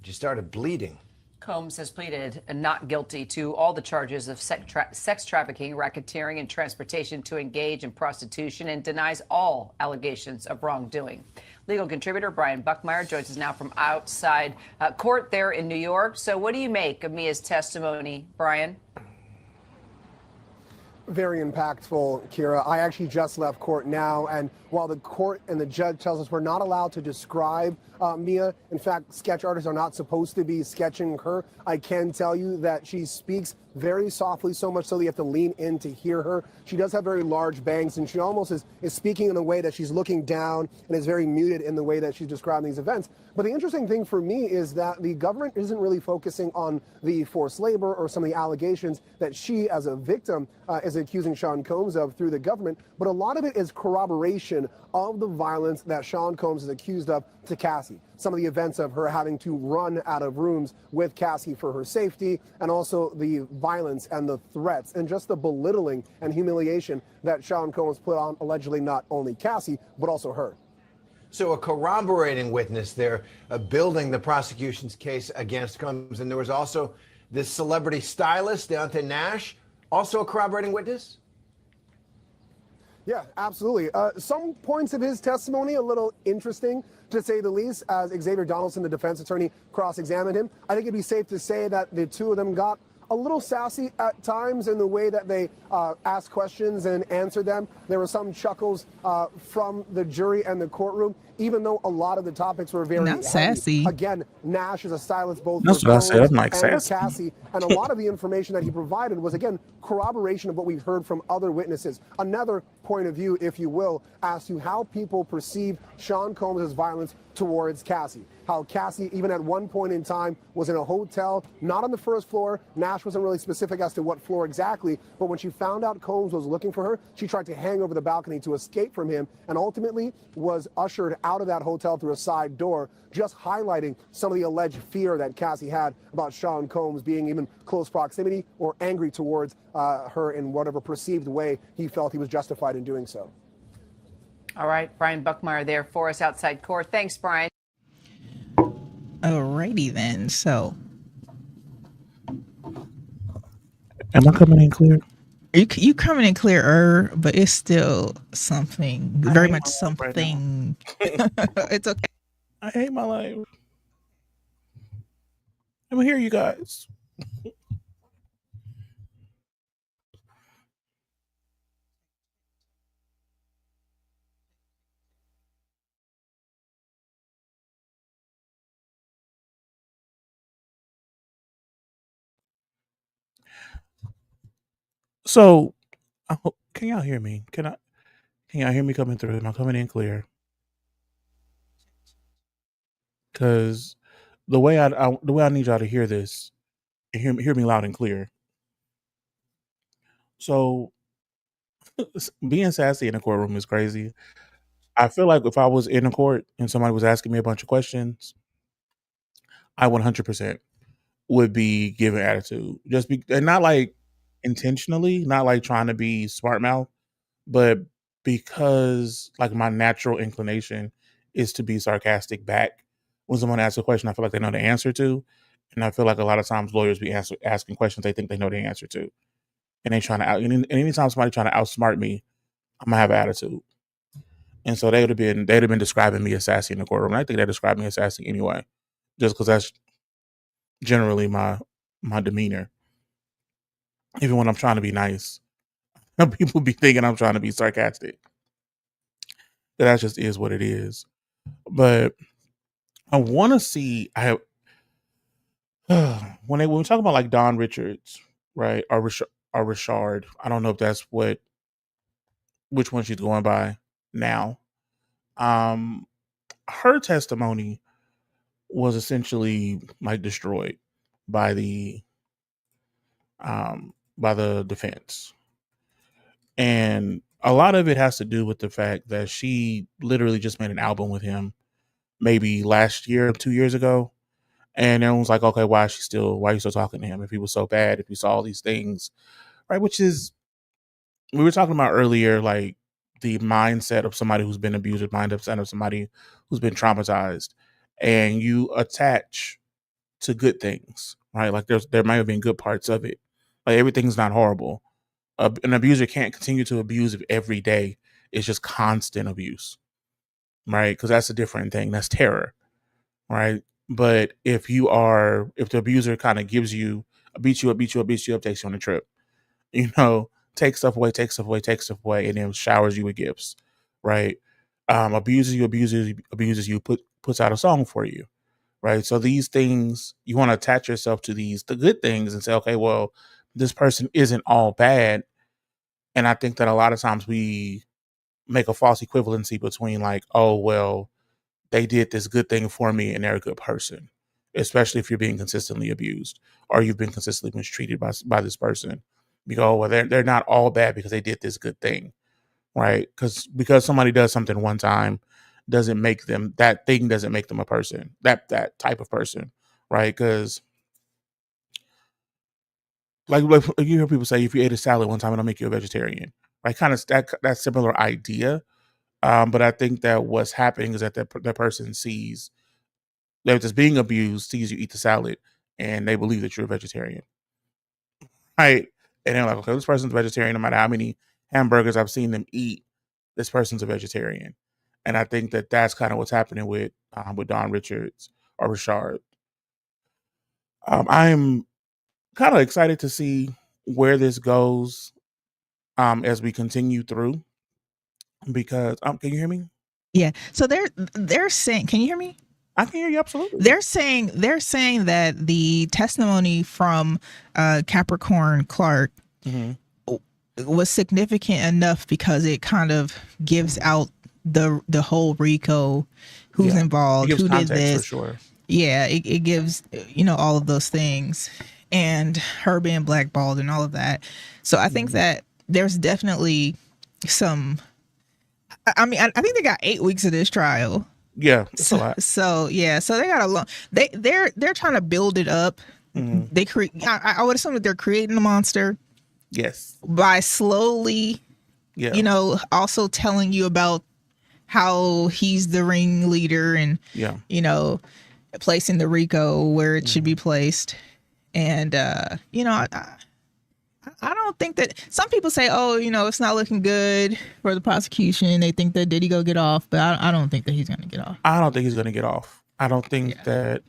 She started bleeding. Combs has pleaded not guilty to all the charges of sex trafficking, racketeering, and transportation to engage in prostitution, and denies all allegations of wrongdoing. Legal contributor Brian Buckmeyer joins us now from outside court there in New York. So what do you make of Mia's testimony, Brian? Very impactful, Kira. I actually just left court now, and while the court and the judge tells us we're not allowed to describe Mia, in fact, sketch artists are not supposed to be sketching her, I can tell you that she speaks very softly, so much so that you have to lean in to hear her. She does have very large bangs, and she almost is speaking in a way that she's looking down and is very muted in the way that she's describing these events. But the interesting thing for me is that the government isn't really focusing on the forced labor or some of the allegations that she, as a victim, is accusing Sean Combs of through the government, but a lot of it is corroboration of the violence that Sean Combs is accused of to Cassie. Some of the events of her having to run out of rooms with Cassie for her safety, and also the violence and the threats and just the belittling and humiliation that Sean Combs put on allegedly not only Cassie, but also her. So a corroborating witness there, building the prosecution's case against Combs. And there was also this celebrity stylist, Deontay Nash, also a corroborating witness? Yeah, absolutely. Some points of his testimony a little interesting, to say the least, as Xavier Donaldson, the defense attorney, cross-examined him. I think it'd be safe to say that the two of them got a little sassy at times in the way that they asked questions and answered them. There were some chuckles from the jury and the courtroom, even though a lot of the topics were very not sassy. Again, Nash is a stylist both That's for what I said. I'm like, and sassy. Cassie, and a lot of the information that he provided was, again, corroboration of what we've heard from other witnesses. Another point of view, if you will, as to how people perceive Sean Combs' violence towards Cassie. How Cassie, even at one point in time, was in a hotel, not on the first floor. Nash wasn't really specific as to what floor exactly, but when she found out Combs was looking for her, she tried to hang over the balcony to escape from him, and ultimately was ushered out of that hotel through a side door, just highlighting some of the alleged fear that Cassie had about Sean Combs being even close proximity or angry towards her in whatever perceived way he felt he was justified in doing so. All right, Brian Buckmeyer there for us outside court. Thanks, Brian. Alrighty then. So, Am I coming in clear? you coming in clearer, but it's still something, very hate much my life right now. something. It's okay. I hate my life. I'm here, you guys. So, Can y'all hear me? Can y'all hear me coming through? Am I coming in clear? Because the way I need y'all to hear this, and hear me loud and clear. So being sassy in a courtroom is crazy. I feel like if I was in a court and somebody was asking me a bunch of questions, I 100% would be giving attitude. And not like intentionally, not like trying to be smart mouth, but because like my natural inclination is to be sarcastic back when someone asks a question I feel like they know the answer to. And I feel like a lot of times lawyers be asking questions they think they know the answer to. And they trying to and anytime somebody trying to outsmart me, I'm gonna have an attitude. And so they'd have been describing me as sassy in the courtroom. And I think they describe me as sassy anyway, just because that's generally my demeanor. Even when I'm trying to be nice, people be thinking I'm trying to be sarcastic. That just is what it is. But I want to see. When we talk about like Don Richards, right, or Richard, I don't know if that's which one she's going by now. Her testimony was essentially like destroyed by the defense, and a lot of it has to do with the fact that she literally just made an album with him maybe last year, 2 years ago. And everyone's like, okay, why are you still talking to him if he was so bad, if he saw all these things, right? Which is, we were talking about earlier, like the mindset of somebody who's been abused, the mindset of somebody who's been traumatized, and you attach to good things, right? Like there might have been good parts of it. Like everything's not horrible. An abuser can't continue to abuse every day. It's just constant abuse, right? Because that's a different thing. That's terror, right? But if the abuser kind of beats you up, takes you on a trip, takes stuff away, and then showers you with gifts, right? Abuses you, puts out a song for you, right? So these things, you want to attach yourself to the good things and say, okay, well, this person isn't all bad. And I think that a lot of times we make a false equivalency between like, oh, well, they did this good thing for me and they're a good person, especially if you're being consistently abused or you've been consistently mistreated by this person. You go, well, they're not all bad because they did this good thing, right? Because somebody does something one time doesn't make them a person, that type of person, right? Because like you hear people say, if you ate a salad one time, it'll make you a vegetarian, right? Kind of that similar idea. But I think that what's happening is that that person sees they're just being abused, sees you eat the salad, and they believe that you're a vegetarian, right? And they're like, okay, this person's a vegetarian. No matter how many hamburgers I've seen them eat, this person's a vegetarian. And I think that that's kind of what's happening with Don Richards or Richard. I'm kind of excited to see where this goes as we continue through. Because can you hear me? Yeah. So they're saying, can you hear me? I can hear you absolutely. They're saying that the testimony from Capricorn Clark was significant enough because it kind of gives out the whole RICO, who's involved, who did this. For sure. Yeah, it gives all of those things, and her being blackballed and all of that. So I think that there's definitely some. I mean, I think they got 8 weeks of this trial. Yeah, it's a lot. So they got a long. They're trying to build it up. They create. I would assume that they're creating a monster. Yes. By slowly, also telling you about how he's the ringleader and placing the RICO where it should be placed, and I don't think that some people say, oh, it's not looking good for the prosecution. They think that Diddy go get off, but I don't think that he's going to get off. I don't think he's going to get off. I don't think that.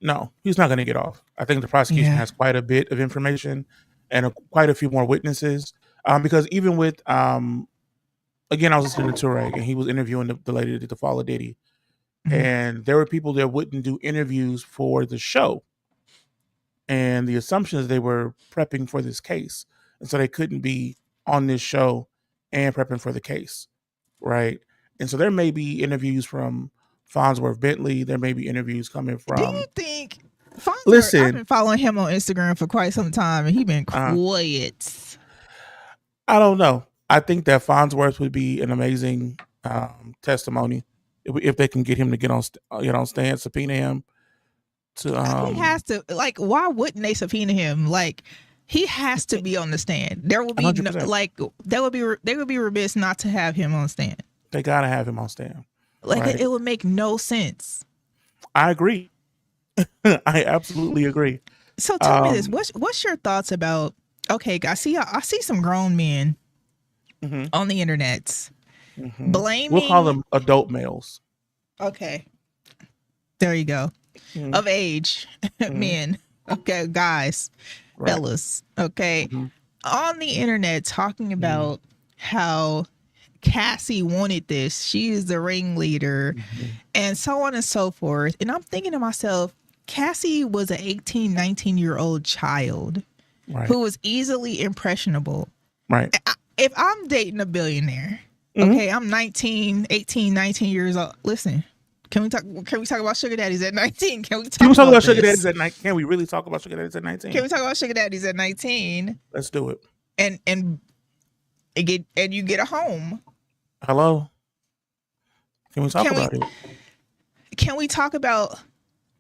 No, he's not going to get off. I think the prosecution has quite a bit of information and quite a few more witnesses. Because even with, again, I was listening to Turek and he was interviewing the lady that did the Fall of Diddy. And there were people that wouldn't do interviews for the show. And the assumption is they were prepping for this case. And so they couldn't be on this show and prepping for the case, right? And so there may be interviews from Farnsworth Bentley. There may be interviews coming from. Do you think Farnsworth? Listen, I've been following him on Instagram for quite some time, and he's been quiet. I don't know. I think that Farnsworth would be an amazing testimony if they can get him to get on stand, subpoena him. He has to. Like, why wouldn't they subpoena him? Like, he has to be on the stand. There will be they would be remiss not to have him on stand. They gotta have him on stand. Like, right? It would make no sense. I agree. I absolutely agree. So tell me this: what's your thoughts about? Okay, I see some grown men on the internet blaming. We'll call them adult males. Okay, there you go. Of age, men. Okay, guys, fellas. Okay, on the internet talking about how Cassie wanted this. She is the ringleader, and so on and so forth. And I'm thinking to myself, Cassie was an 18, 19-year-old child who was easily impressionable. Right. If I'm dating a billionaire, okay, I'm 18, 19 years old. Listen, can we talk about sugar daddies at 19? Can we talk about sugar daddies at 19? Can we really talk about sugar daddies at 19? Can we talk about sugar daddies at 19? Let's do it. And you get a home. Hello? Can we talk about it? Can we talk about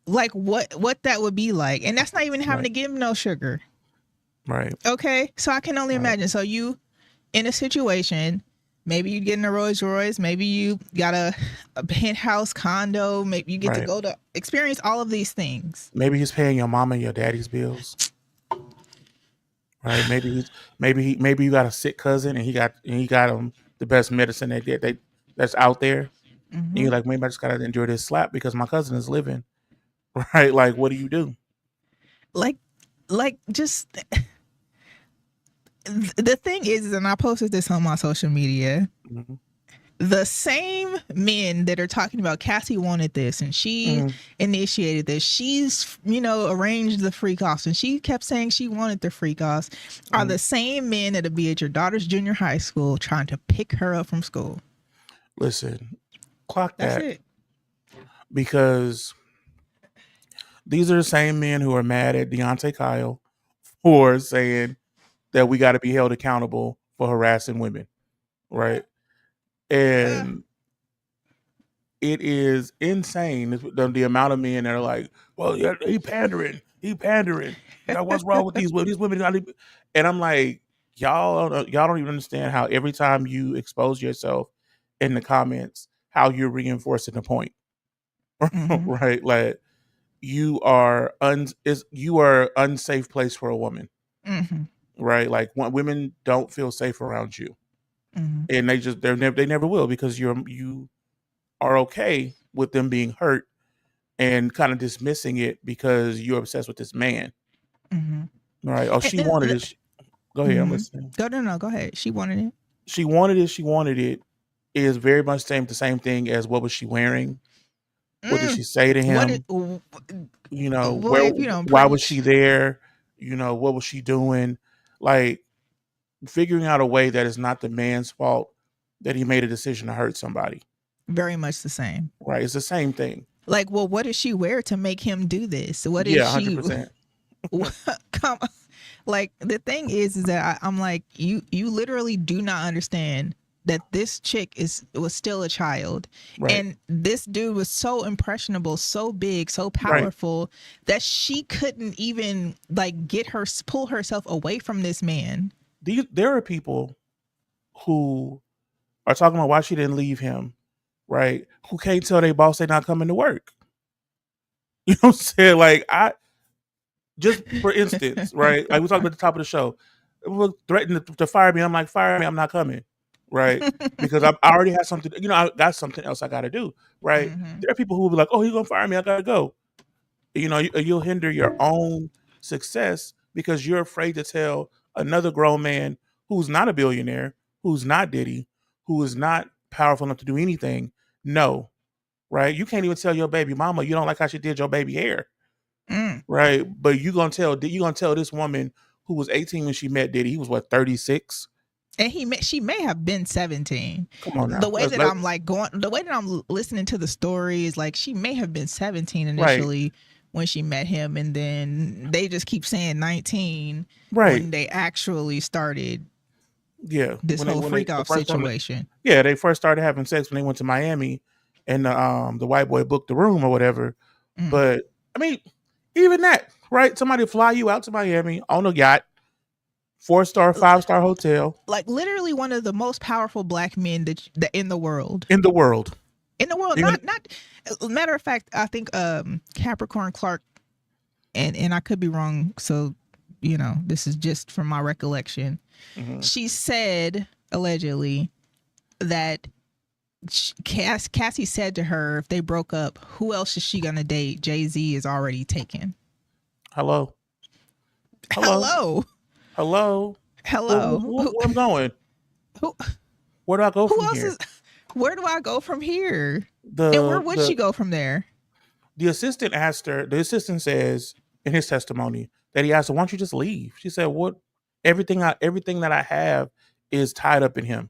like what that would be like? And that's not even having to give him no sugar. Right. Okay. So I can only imagine. So you in a situation, maybe you get in a Rolls Royce, maybe you got a penthouse condo, maybe you get to go to experience all of these things. Maybe he's paying your mama and your daddy's bills. Right. Maybe you got a sick cousin and he got him the best medicine that's out there. And you're like, maybe I just gotta endure this slap because my cousin is living. Right? Like, what do you do? Like just the thing is, and I posted this on my social media, the same men that are talking about Cassie wanted this and she initiated this, she's, arranged the freak offs and she kept saying she wanted the freak offs, are the same men that'll be at your daughter's junior high school trying to pick her up from school. Listen, clock that. That's it. Because these are the same men who are mad at Deontay Kyle for saying that we got to be held accountable for harassing women, right? And it is insane the amount of men that are like, well, yeah, he pandering. What's wrong with these women? These women gotta be. And I'm like, y'all don't even understand how every time you expose yourself in the comments, how you're reinforcing the point, right? Like you are unsafe place for a woman, right? Like women don't feel safe around you. And they never will because you are okay with them being hurt and kind of dismissing it because you're obsessed with this man. Right? Oh, she wanted it. Go ahead, I'm listening. No, go ahead. She wanted it. She wanted it. Is very much the same thing as what was she wearing? What did she say to him? Why was she there? What was she doing? Like figuring out a way that is not the man's fault that he made a decision to hurt somebody. Very much the same. Right. It's the same thing. Like, well, what did she wear to make him do this? What did 100%. Like, the thing is that I'm like, you literally do not understand that this chick was still a child. Right. And this dude was so impressionable, so big, so powerful that she couldn't even like pull herself away from this man. There are people who are talking about why she didn't leave him, right? Who can't tell their boss they're not coming to work. You know what I'm saying? Like, just for instance, right? Like we talked about at the top of the show, threatened to fire me. I'm like, fire me, I'm not coming, right? Because I already have something, I got something else I got to do, right? There are people who will be like, oh, he's going to fire me, I got to go. You'll hinder your own success because you're afraid to tell another grown man who's not a billionaire, who's not Diddy, who is not powerful enough to do anything, no, right? You can't even tell your baby mama you don't like how she did your baby hair, right? But you're gonna tell this woman who was 18 when she met Diddy, he was 36, And she may have been 17. Come on now. The way that I'm listening to the story is like she may have been 17 initially when she met him, and then they just keep saying 19 when they actually started this whole freak off situation. They first started having sex when they went to Miami, and the white boy booked the room or whatever. But I mean, even that, right? Somebody fly you out to Miami on a yacht, 4-star, 5-star hotel. Like literally one of the most powerful black men that in the world. In the world. Not matter of fact, I think Capricorn Clark, and I could be wrong, so this is just from my recollection. She said allegedly that Cassie said to her, if they broke up, who else is she gonna date? Jay-Z is already taken. Hello. Where I'm going? Where do I go from here? Where do I go from here? And where would she go from there? The assistant asked her, the assistant says in his testimony that he asked her, why don't you just leave? She said, what? Everything that I have is tied up in him.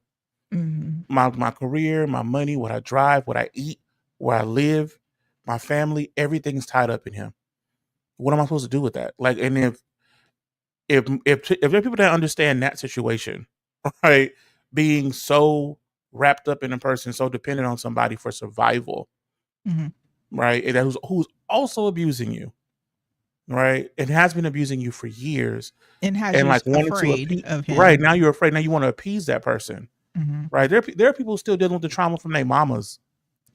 My career, my money, what I drive, what I eat, where I live, my family, everything's tied up in him. What am I supposed to do with that? Like, and if there are people that understand that situation, right, being so wrapped up in a person, so dependent on somebody for survival, right, and who's also abusing you, right, and has been abusing you for years, and like afraid of him. Right, now you're afraid. Now you want to appease that person, right? There are people still dealing with the trauma from their mamas,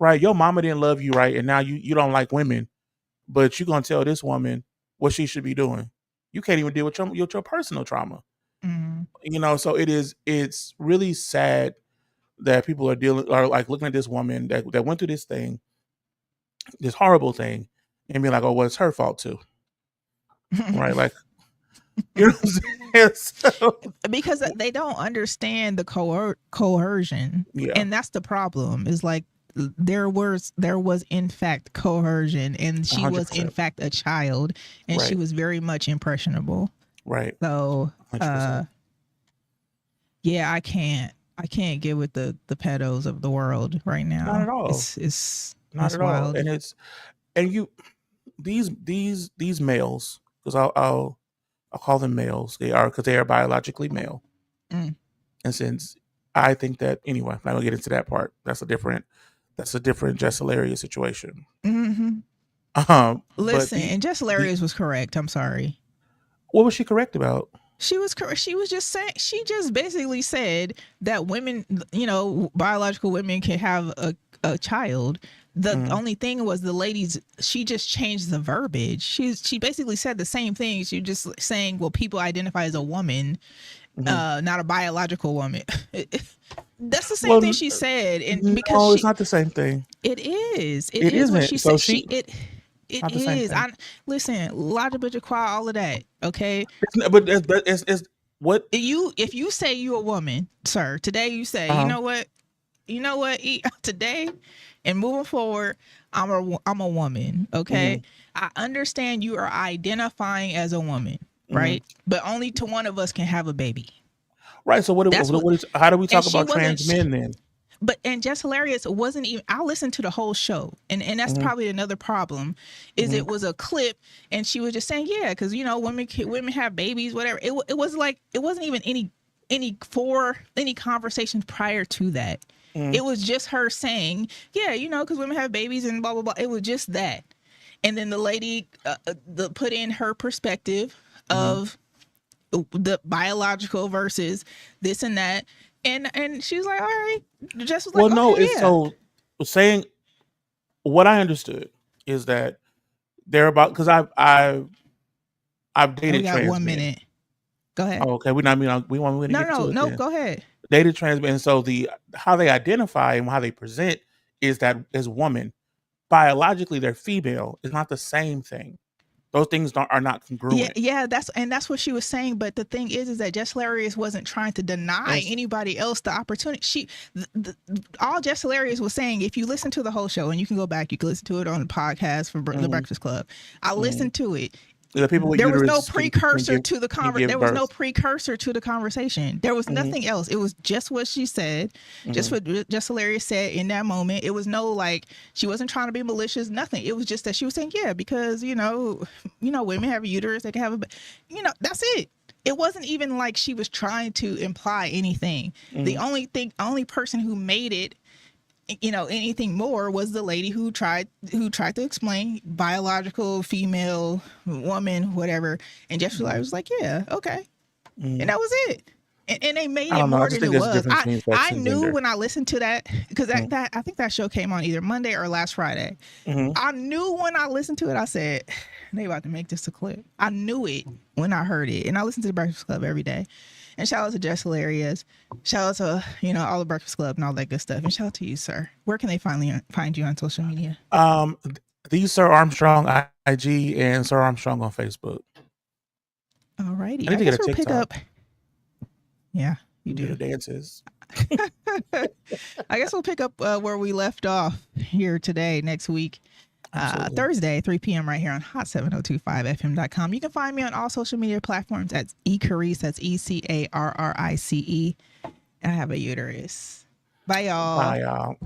right? Your mama didn't love you, right, and now you don't like women, but you're gonna tell this woman what she should be doing. You can't even deal with your personal trauma. So it's really sad that people are like looking at this woman that went through this thing, this horrible thing, and be like, oh, well, it's her fault too. Right? Like, you know what I'm saying? So, because they don't understand the coercion. And that's the problem, is like there was in fact coercion, and she 100%. Was in fact a child, and she was very much impressionable. Right. So I can't get with the pedos of the world right now. Not at all. It's not at wild. All. These males, because I'll call them males. They are biologically male. And since I think that, anyway, I'm not gonna get into that part. That's a different Jess Hilaria situation. Listen, and Jess Hilaria was correct. I'm sorry. What was she correct about? She was correct. She was just saying. She just basically said that women, biological women can have a child. The only thing was the ladies. She just changed the verbiage. She basically said the same thing. She just saying, well, people identify as a woman, not a biological woman. That's the same thing she said, and because it's not the same thing. It is. It isn't. What she so said. It is. Listen, logic, bitch, quiet, all of that. Okay. But it's what if you say you a woman, sir. Today you say, you know what, today and moving forward, I'm a woman. Okay. I understand you are identifying as a woman, right? But only to one of us can have a baby. Right. So how do we talk about trans men then? And Jess Hilarious wasn't even. I listened to the whole show, and that's probably another problem. Is it was a clip, and she was just saying, yeah, because women have babies, whatever. It was like it wasn't even any conversations prior to that. It was just her saying, yeah, because women have babies and blah blah blah. It was just that, and then the lady put in her perspective of the biological versus this and that. And she was like, all right. Jess was like, well, no, it's so saying what I understood is that they're about, because I've dated trans men. 1 minute. Go ahead. Oh, okay. We want to get to it. No, go ahead. Dated trans men. So how they identify and how they present is that as woman. Biologically, they're female. It's not the same thing. Those things are not congruent. Yeah, that's what she was saying. But the thing is that Jess Hilarious wasn't trying to deny anybody else the opportunity. All Jess Hilarious was saying, if you listen to the whole show, and you can go back, you can listen to it on the podcast for the Breakfast Club. I listened to it. The people with there was no uterus precursor to the conversation. There was nothing else. It was just what she said, just what just Hilarious said in that moment. It was no like she wasn't trying to be malicious, nothing. It was just that she was saying, yeah, because you know, women have a uterus, they can have that's it. It wasn't even like she was trying to imply anything. The only person who made it, anything more was the lady who tried to explain biological female woman, whatever. And Jeff was like, yeah, okay. And that was it. And they made it more than it was. I knew when I listened to that, because that I think that show came on either Monday or last Friday. I knew when I listened to it, I said, they about to make this a clip. I knew it when I heard it. And I listen to the Breakfast Club every day. And shout out to Jess Hilarious. Shout out to, all the Breakfast Club and all that good stuff. And shout out to you, sir. Where can they find you on social media? The Sir Armstrong IG and Sir Armstrong on Facebook. All righty. I need to get a TikTok. Yeah, you do. The dances. I guess we'll pick up where we left off here today, next week. Thursday, 3 p.m. right here on hot7025fm.com. You can find me on all social media platforms at eCarrice. That's ECARRICE. I have a uterus. Bye, y'all. Bye, y'all.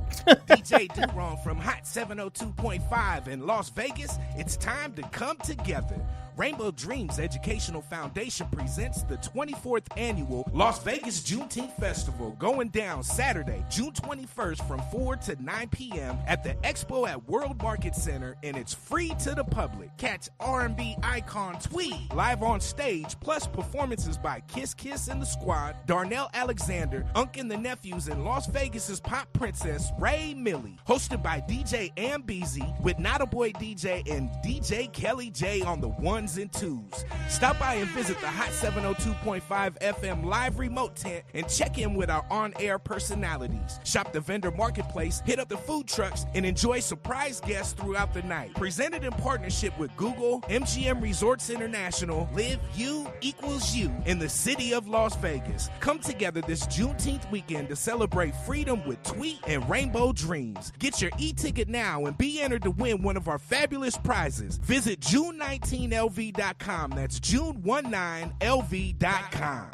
DJ Durong from Hot 702.5 in Las Vegas. It's time to come together. Rainbow Dreams Educational Foundation presents the 24th annual Las Vegas Juneteenth Festival, going down Saturday, June 21st from 4 to 9 p.m. at the Expo at World Market Center, and it's free to the public. Catch R&B icon Tweet live on stage, plus performances by Kiss Kiss and the Squad, Darnell Alexander, Unk and the Nephews, and Las Vegas's pop princess Ray Millie. Hosted by DJ Ambeezy with Not a Boy DJ and DJ Kelly J on the ones and twos. Stop by and visit the Hot 702.5 FM live remote tent and check in with our on-air personalities. Shop the vendor marketplace, hit up the food trucks, and enjoy surprise guests throughout the night. Presented in partnership with Google, MGM Resorts International, Live You Equals You in the city of Las Vegas. Come together this Juneteenth weekend to celebrate freedom with Tweet and Rainbow Dreams. Get your e-ticket now and be entered to win one of our fabulous prizes. Visit June19LV.com. That's June19LV.com.